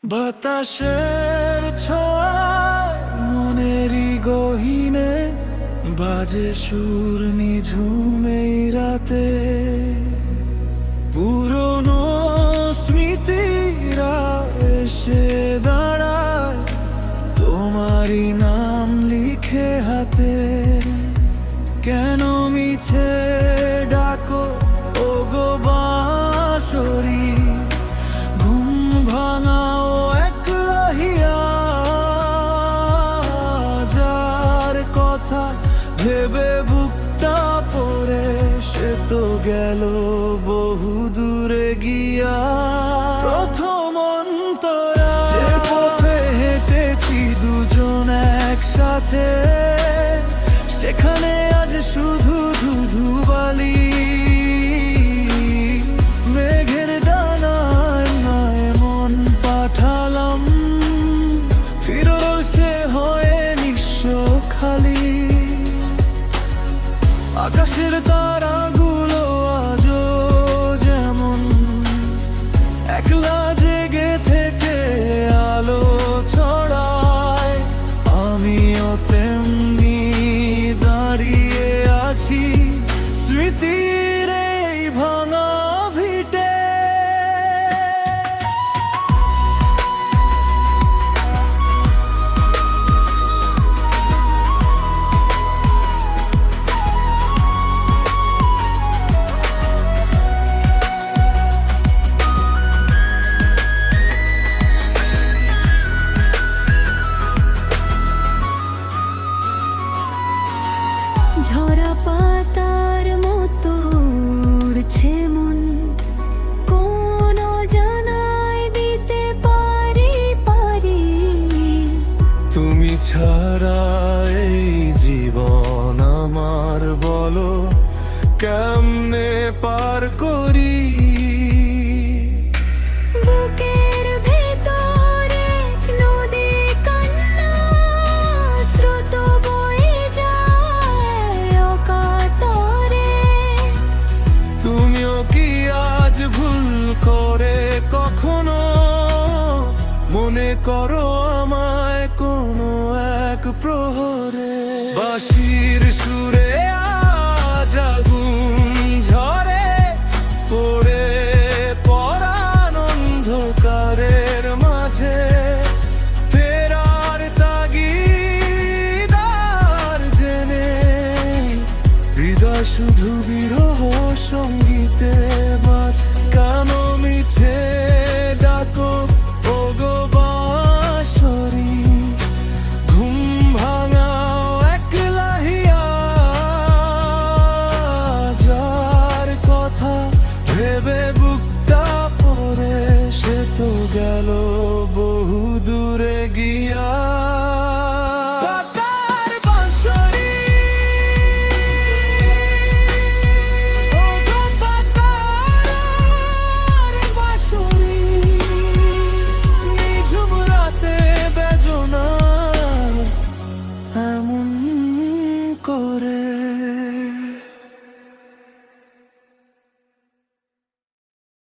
বাতাসের ছোঁয়ায় মনেরই গহীনে বাজে সুর নিঝুম এই রাতে। পুরনো স্মৃতিরা এসে দাঁড়ায় তোমারই নাম লিখে হাতে। কেন মিছে ডাকো ওগো বাঁশরি, ঘুম ভাঙাও একলা হিয়া। যার কথা ভেবে বুকটা পড়ে সে তো গেল বহু দূরে গিয়া। প্রথম অন্তরা যে পথে হেঁটেছি দুজন একসাথে, সেখানে আজ শুধু ধুধু বালি। মেঘের ডানায় নয় মন পাঠালাম, ফিরল সে হয়ে নিঃস্ব খালি। আকাশের তারাগুলো আজও যেমন একলা জেগে থেকে আলো ছড়ায়, আমিও তেমনি দাঁড়িয়ে আছি স্মৃতির এই ভাঙা ভিটে। ঝরা পাতার মতো উড়ছে মন, কোন জানাই দিতে পারি পারি। তুমি ছাড়া এই জীবন আমার, বলো কেমনে পার করি। বুকের ভেতরে নদী কান্না, স্রোত বয়ে যায় অকাতরে। তুমিও কি আজ ভুল করে কখনো মনে করো আমায় কোনো এক প্রহরে? বাঁশির সুরে আজ আগুন ঝরে পড়ে পরাণ অন্ধকারের মাঝে। ফেরার তাগিদ আর জেনে হৃদয় শুধু